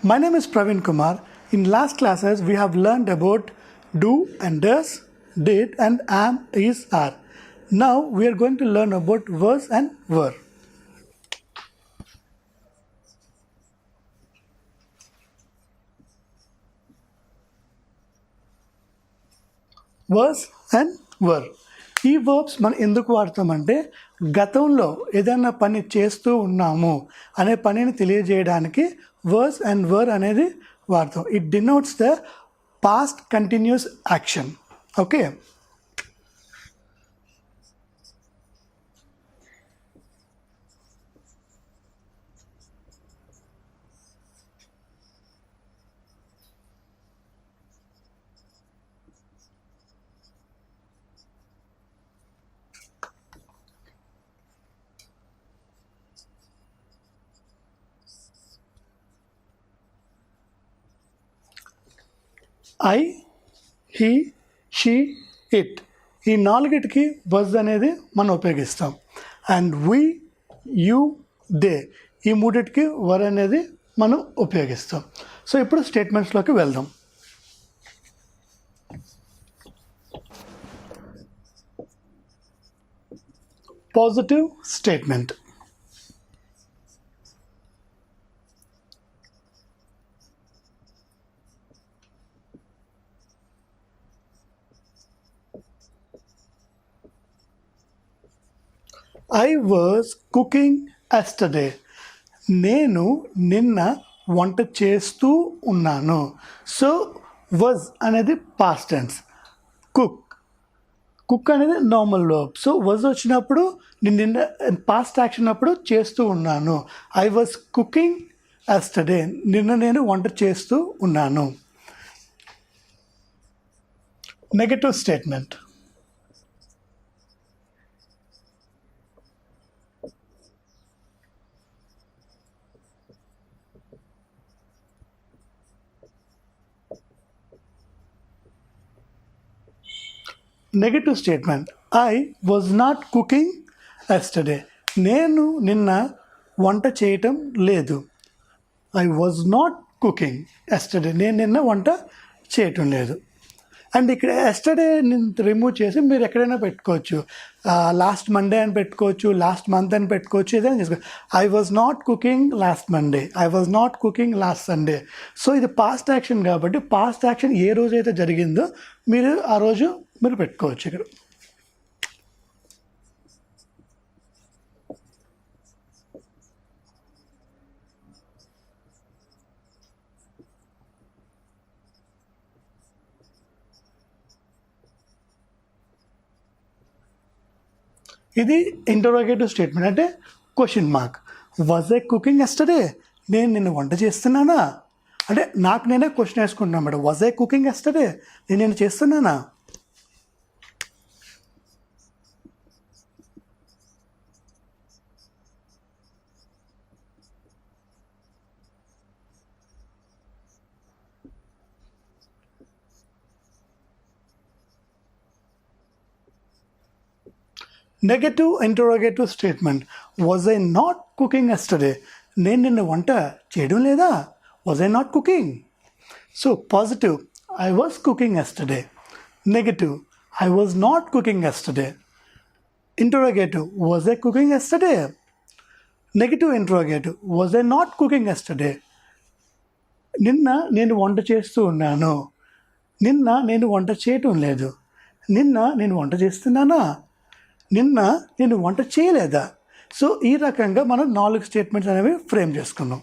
My name is Praveen Kumar. In last classes, we have learned about do and does, did and am, is, are. Now we are going to learn about was and were. Was and were. ఈ verbs మనం ఎందుకు వాడతామంటే గతంలో ఏదైనా పని చేస్తూ ఉన్నాము అనే పనిని తెలియజేయడానికి వర్స్ అండ్ వర్ అనేది వాడతాం. It denotes the past continuous action. Okay, I, he, she, it ఈ నాలుగిటికి వజ్ అనేది మనం ఉపయోగిస్తాం. అండ్ వి, యూ, దే ఈ మూడిటికి వర్ అనేది మనం ఉపయోగిస్తాం. సో ఇప్పుడు స్టేట్మెంట్స్లోకి వెళ్దాం. Positive statement. I was cooking yesterday. నేను నిన్న వంట చేస్తూ ఉన్నాను. సో వాజ్ అనేది పాస్ట్ టెన్స్, కుక్ అనేది నార్మల్ వర్బ్. సో వాజ్ వచ్చినప్పుడు నేను నిన్న పాస్ట్ యాక్షన్ అప్పుడు చేస్తూ ఉన్నాను. I was cooking yesterday. నిన్న నేను వంట చేస్తూ ఉన్నాను. Negative statement. Negative statement. I was not cooking yesterday. నేను నిన్న వంట చేయటం లేదు. I was not cooking yesterday. నేను నిన్న వంట చేయటం లేదు. అండ్ ఇక్కడ ఎస్టర్డే రిమూవ్ చేసి మీరు ఎక్కడైనా పెట్టుకోవచ్చు. లాస్ట్ మండే అని పెట్టుకోవచ్చు, లాస్ట్ మంత్ అని పెట్టుకోవచ్చు, ఏదైనా చేసుకోవచ్చు. I was not cooking last Monday, I was not cooking last Sunday. So ఇది పాస్ట్ యాక్షన్ కాబట్టి పాస్ట్ యాక్షన్ ఏ రోజైతే జరిగిందో మీరు ఆ రోజు మీరు పెట్టుకోవచ్చు ఇక్కడ. ఇది ఇంటరోగేటివ్ స్టేట్మెంట్ అంటే question mark. Was I cooking yesterday? నేను నిన్ను వంట చేస్తున్నానా అంటే నాకు నేనే క్వశ్చన్ వేసుకుంటున్నాను అన్నమాట. Was I cooking yesterday? నేను చేస్తున్నానా? Negative interrogative statement. Was I not cooking yesterday? నేను నిన్న వంట చేయడం లేదా? Was I not cooking? So positive, I was cooking yesterday. Negative, I was not cooking yesterday. Interrogative, was I cooking yesterday? Negative interrogative, was I not cooking yesterday? నిన్న నేను వంట చేస్తూ ఉన్నాను. నిన్న నేను వంట చేయటం లేదు. నిన్న నేను వంట చేస్తున్నానా? నిన్న నేను వంట చేయలేదా? సో ఈ రకంగా మనం 4 స్టేట్మెంట్స్ అనేవి ఫ్రేమ్ చేసుకున్నాం.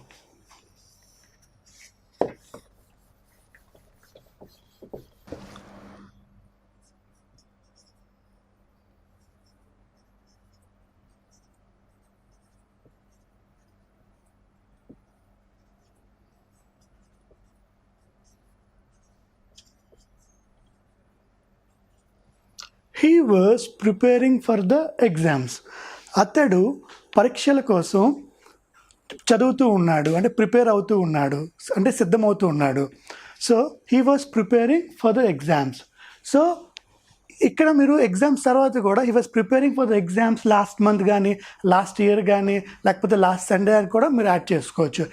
He was preparing for the exams. అతడు పరీక్షల కోసం చదువుతూ ఉన్నాడు అంటే ప్రిపేర్ అవుతూ ఉన్నాడు అంటే సిద్ధమవుతూ ఉన్నాడు. So he was preparing for the exams. So ఇక్కడ మీరు ఎగ్జామ్స్ తర్వాత కూడా he was preparing for the exams last month కానీ లాస్ట్ ఇయర్ కానీ లేకపోతే లాస్ట్ సండే అని కూడా మీరు యాడ్ చేసుకోవచ్చు.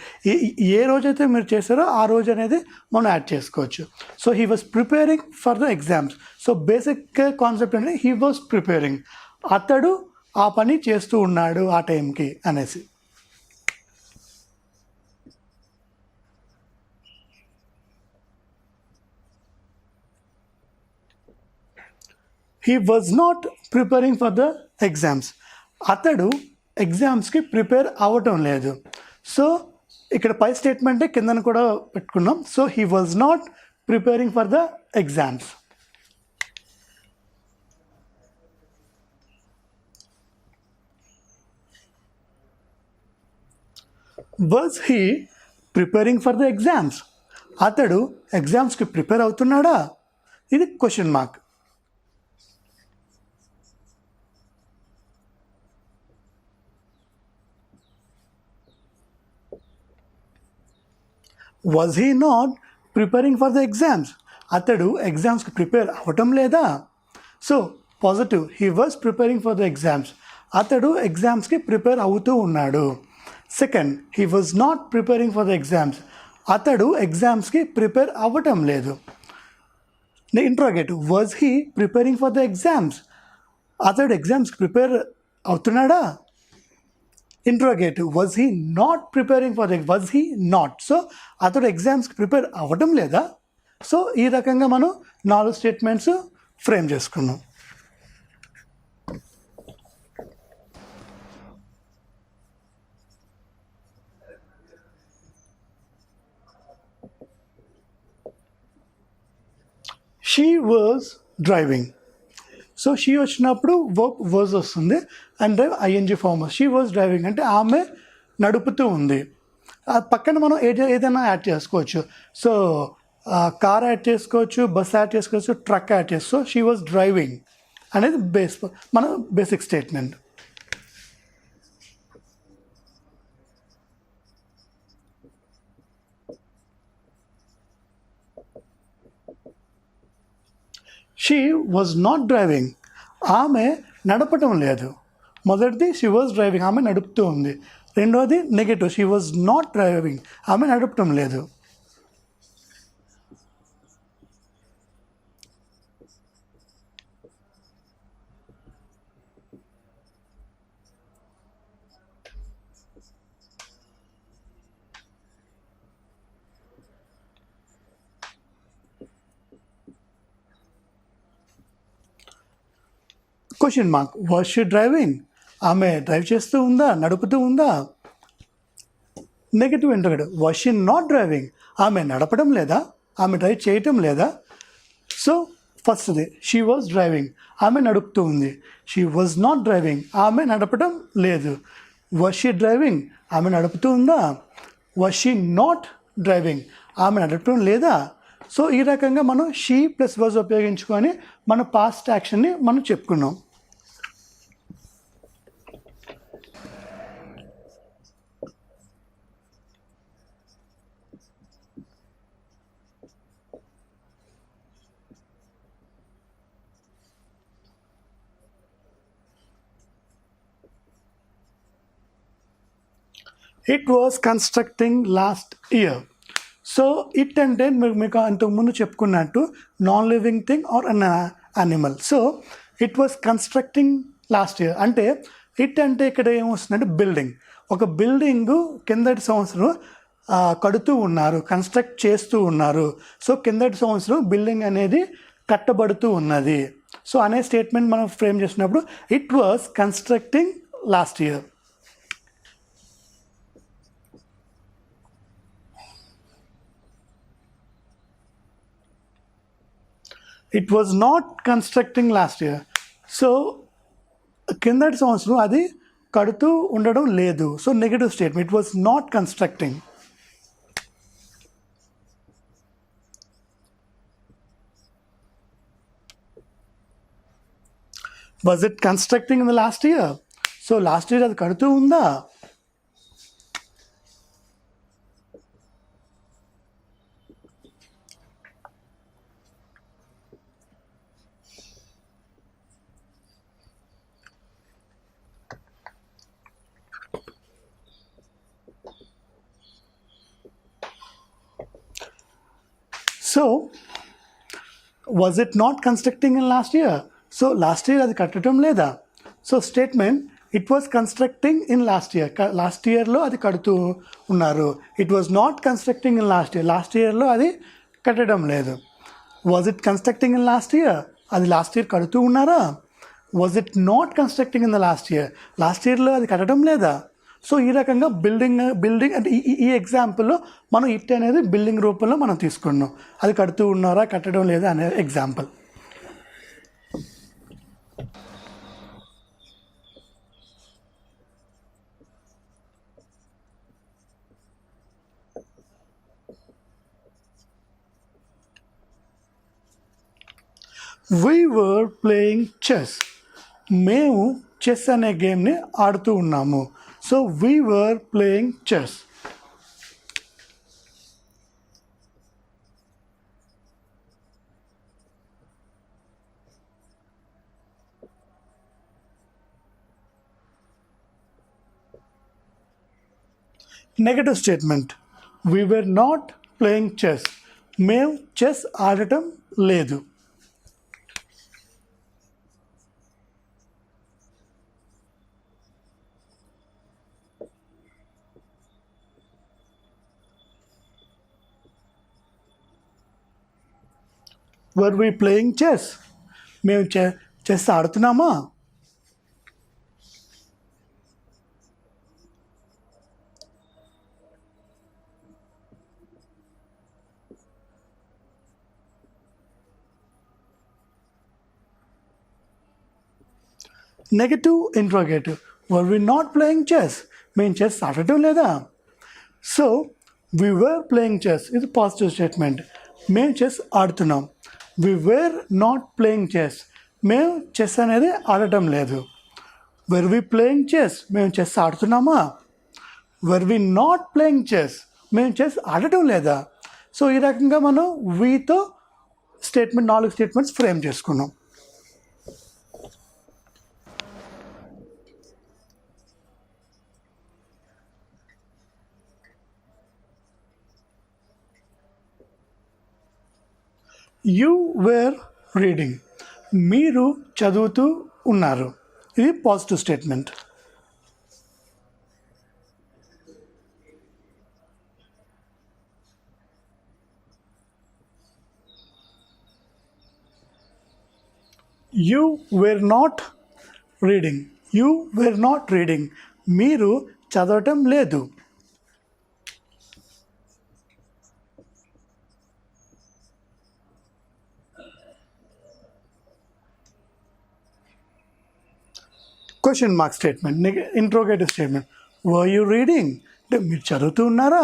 ఏ రోజైతే మీరు చేశారో ఆ రోజు అనేది మనం యాడ్ చేసుకోవచ్చు. So he was preparing for the exams. So basic concept అంటే హీ వాజ్ ప్రిపేరింగ్, అతడు ఆ పని చేస్తూ ఉన్నాడు ఆ టైంకి అనేసి. He was not preparing for the exams. అతడు ఎగ్జామ్స్కి ప్రిపేర్ అవ్వటం లేదు. సో ఇక్కడ పై స్టేట్మెంటే కిందను కూడా పెట్టుకున్నాం. So he was not preparing for the exams. Was he preparing for the exams? అతడు ఎగ్జామ్స్కి ప్రిపేర్ అవుతున్నాడా? ఇది question mark. Was he not preparing for the exams? అతడు ఎగ్జామ్స్కి ప్రిపేర్ అవ్వటం లేదా? So positive, he was preparing for the exams. అతడు ఎగ్జామ్స్కి prepare అవుతూ ఉన్నాడు. Second, he was not preparing for the exams. అతడు ఎగ్జామ్స్కి ప్రిపేర్ అవ్వటం లేదు. Interrogative, was he preparing for the exams? అతడు ఎగ్జామ్స్కి ప్రిపేర్ అవుతున్నాడా? Interrogative, was he not preparing for the, was he not. So అతడు ఎగ్జామ్స్కి ప్రిపేర్ అవ్వడం లేదా? సో ఈ రకంగా మనం 4 స్టేట్మెంట్స్ ఫ్రేమ్ చేసుకున్నాం. She was driving. So she వచ్చినప్పుడు వర్బ్ వాజ్ వస్తుంది and drive ING form. She was driving అంటే ఆమె నడుపుతూ ఉంది. పక్కన మనం ఏదైనా యాడ్ చేసుకోవచ్చు. సో కార్ యాడ్ చేసుకోవచ్చు, బస్ యాడ్ చేసుకోవచ్చు, ట్రక్ యాడ్ చేసుకోవచ్చు. సో షీ వాజ్ డ్రైవింగ్ అనేది మన basic statement. She was not driving, ఆమె నడపటం లేదు. మొదటిది షీ వాజ్ డ్రైవింగ్, ఆమె నడుపుతూ ఉంది. రెండవది negative, she was not driving, ఆమె నడపటం లేదు. Question mark, was she driving? ఆమె డ్రైవ్ చేస్తూ ఉందా, నడుపుతూ ఉందా? Negative interrogative, was she not driving? ఆమె నడపడం లేదా, ఆమె డ్రైవ్ చేయటం లేదా? సో ఫస్ట్ది షీ వాజ్ డ్రైవింగ్, ఆమె నడుపుతూ ఉంది. షీ వాజ్ నాట్ డ్రైవింగ్, ఆమె నడపడం లేదు. Was she driving? ఆమె నడుపుతూ ఉందా? Was she not driving? ఆమె నడపడం లేదా? సో ఈ రకంగా మనం షీ ప్లస్ వాజ్ ఉపయోగించుకొని మన పాస్ట్ యాక్షన్ని మనం చెప్పుకున్నాం. It was constructing last year. So it అంటే మీకు అంతకుముందు చెప్పుకున్నట్టు non living thing or an animal. So it was constructing last year అంటే ఇట్ అంటే ఇక్కడ ఏమొస్తుందంటే బిల్డింగ్. ఒక బిల్డింగు కిందటి సంవత్సరం కడుతూ ఉన్నారు, కన్స్ట్రక్ట్ చేస్తూ ఉన్నారు. సో కిందటి సంవత్సరం బిల్డింగ్ అనేది కట్టబడుతూ ఉన్నది. సో అనే స్టేట్మెంట్ మనం ఫ్రేమ్ చేసినప్పుడు it was constructing last year. It was not constructing last year. So కిందటి సంవత్సరం అది కడుతూ ఉండడం లేదు. So negative statement, it was not constructing. Was it constructing in the last year? So last year అది కడుతూ ఉందా? So was it not constructing in last year? So last year అది కట్టడం లేదా? So statement it was constructing in last year. Last ఇయర్లో అది కడుతూ ఉన్నారు. It was not constructing in last year. Last ఇయర్లో అది కట్టడం లేదు. Was it constructing in last year? అది లాస్ట్ ఇయర్ కడుతూ ఉన్నారా? Was it not constructing in the last year? Last ఇయర్లో అది కట్టడం లేదా? సో ఈ రకంగా బిల్డింగ్ అంటే ఈ ఎగ్జాంపుల్లో మనం ఇట్ అనేది బిల్డింగ్ రూపంలో మనం తీసుకున్నాం. అది కడుతూ ఉన్నారా కట్టడం లేదా అనే example. We were playing chess. మేము చెస్ అనే గేమ్ని ఆడుతూ ఉన్నాము. So we were playing chess. Negative statement we were not playing chess. మేము చెస్ ఆడటం లేదు. Were we playing chess? మేము చెస్ ఆడుతున్నామా? Negative interrogative were we not playing chess? మేము చెస్ ఆడటం లేదా? So we were playing chess ఇది positive statement. మేము చెస్ ఆడుతున్నాం. We were not playing chess మేము చెస్ అనేది ఆడటం లేదు. వర్ వి ప్లేయింగ్ చెస్ మేము చెస్ ఆడుతున్నామా? Were we not playing chess మేము చెస్ ఆడటం లేదా? సో ఈ రకంగా మనం వీతో స్టేట్మెంట్ 4 స్టేట్మెంట్స్ ఫ్రేమ్ చేసుకున్నాం. యూ వేర్ రీడింగ్ మీరు చదువుతూ ఉన్నారు. ఇది positive statement. You were not reading you were not reading మీరు చదవటం లేదు. Question mark statement interrogative statement were you reading అంటే మీరు చదువుతూ ఉన్నారా?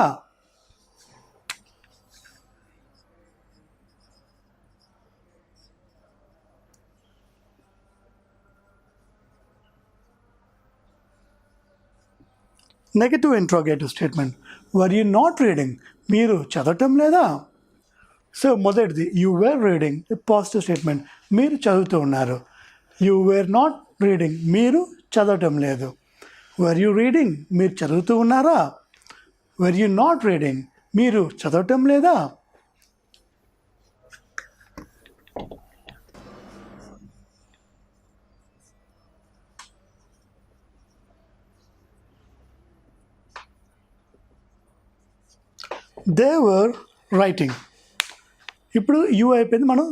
Negative interrogative statement were you not reading మీరు చదవటం లేదా? సో మొదటిది you were reading positive statement మీరు చదువుతూ ఉన్నారు. యూ వేర్ నాట్ రీడింగ్ మీరు చదవటం లేదు. వర్ యూ రీడింగ్ మీరు చదువుతూ ఉన్నారా? వర్ యూ నాట్ రీడింగ్ మీరు చదవటం లేదా? They were writing. ఇప్పుడు యూ అయిపోయింది, మనం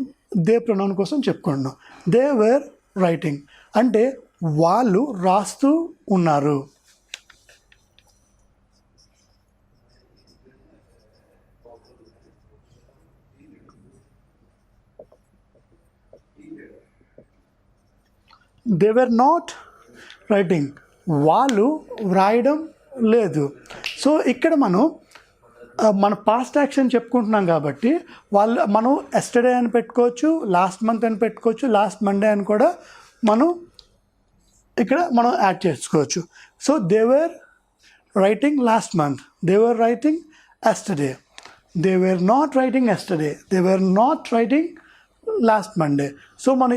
దే ప్రొనౌన్ కోసం చెప్పుకుంటున్నాం. దే వర్ రైటింగ్ అంటే వాళ్ళు రాస్తూ ఉన్నారు. దే వర్ నాట్ రైటింగ్ వాళ్ళు వ్రాయడం లేదు. సో ఇక్కడ మన పాస్ట్ యాక్షన్ చెప్పుకుంటున్నాం కాబట్టి మనం ఎస్టర్డే అని పెట్టుకోవచ్చు, లాస్ట్ మంత్ అని పెట్టుకోవచ్చు, లాస్ట్ మండే అని కూడా మనం యాడ్ చేసుకోవచ్చు. So they were writing last month, they were writing yesterday, they were not writing yesterday, they were not writing last Monday. So మనం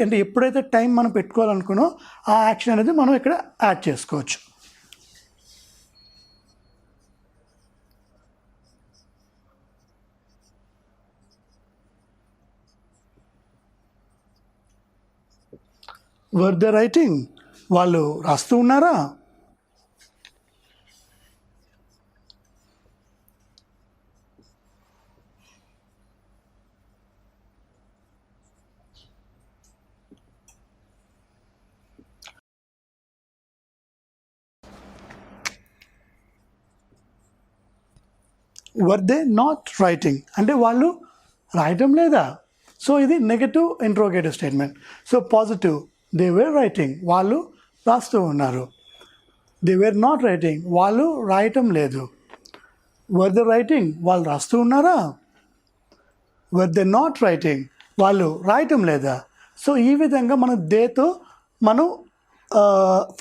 అంటే ఎప్పుడైతే టైం మనం పెట్టుకోవాలనుకున్నామో ఆ యాక్షన్ అనేది మనం ఇక్కడ యాడ్ చేసుకోవచ్చు. వర్ దే రైటింగ్, వాళ్ళు రాస్తూ ఉన్నారా? వర్ దే నాట్ రైటింగ్ అంటే వాళ్ళు రాయటం లేదా. సో ఇది negative interrogative statement. So positive, they were writing, వాళ్ళు రాస్తూ ఉన్నారు. దే వేర్ నాట్ రైటింగ్, వాళ్ళు రాయటం లేదు. వర్ దే రైటింగ్, వాళ్ళు రాస్తూ ఉన్నారా? వర్ దే నాట్ రైటింగ్, వాళ్ళు రాయటం లేదా. సో ఈ విధంగా మనం దేతో మనం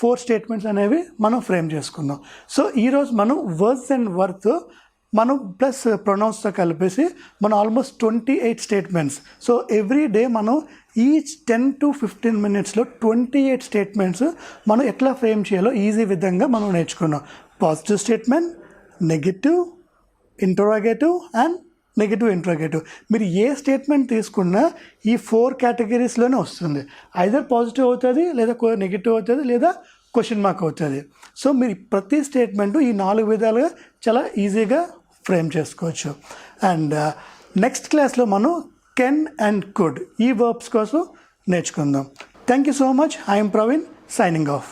4 స్టేట్మెంట్స్ అనేవి మనం ఫ్రేమ్ చేసుకున్నాం. సో ఈరోజు మనం వర్స్ అండ్ వర్త్ మనం ప్లస్ ప్రొనౌన్స్తో కలిపేసి మనం almost 28 statements. So every day మనం ఈచ్ 10 to 15 మినిట్స్లో 28 స్టేట్మెంట్స్ మనం ఎట్లా ఫ్రేమ్ చేయాలో ఈజీ విధంగా మనం నేర్చుకున్నాం. Positive statement, negative, interrogative and negative interrogative. మీరు ఏ స్టేట్మెంట్ తీసుకున్నా ఈ 4 కేటగిరీస్లోనే వస్తుంది. ఐదర్ పాజిటివ్ అవుతుంది, లేదా నెగిటివ్ అవుతుంది, లేదా క్వశ్చన్ మార్క్ అవుతుంది. సో మీరు ప్రతి స్టేట్మెంటు ఈ 4 విధాలుగా చాలా ఈజీగా ఫ్రేమ్ చేసుకోవచ్చు. అండ్ నెక్స్ట్ క్లాస్లో మనం కెన్ అండ్ కుడ్ ఈ వర్బ్స్ కోసం నేర్చుకుందాం. Thank you so much. I'm Praveen, signing off.